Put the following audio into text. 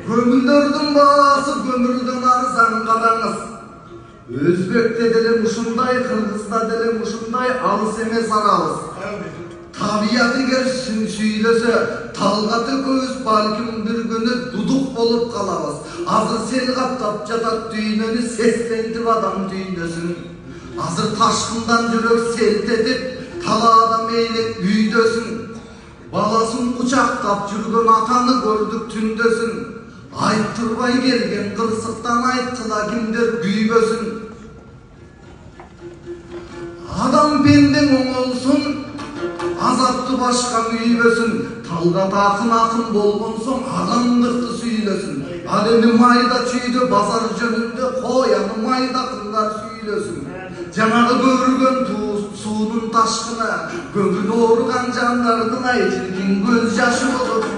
Көңілдердің бағасы көмірден арзан қараңыз. Өзбекте деле ушундай, Кыргызда деле ушундай алыс эмес арабыз. Табияты эгер сүйлөсө, талгаты көз балким бир күнү дудук болуп калабыз. Азыр сел каптап жатат дүйнөнү, сестентип адам дүйнөсүн. Азыр ташкындан жүрөк селт этип, талаада мейли үйдөсүн. Баласын кучактап жүргөн атаны көрдүк түндөсүн. Айттырбай келген кырсыктан айткыла кимдер күйбөсүн. Адам пендең оңолсун, азапты башка үйбөсүн. Талгат акын болгон соң адамдыкты сүйлөсүн. Ал эми майда чүйдө базар жөнүндө кояны майда кылдар сүйлөсүн. Жанагы көргөн суунун ташкыны, көңүл ооруган жандардын ай чиркин көз жашы болуп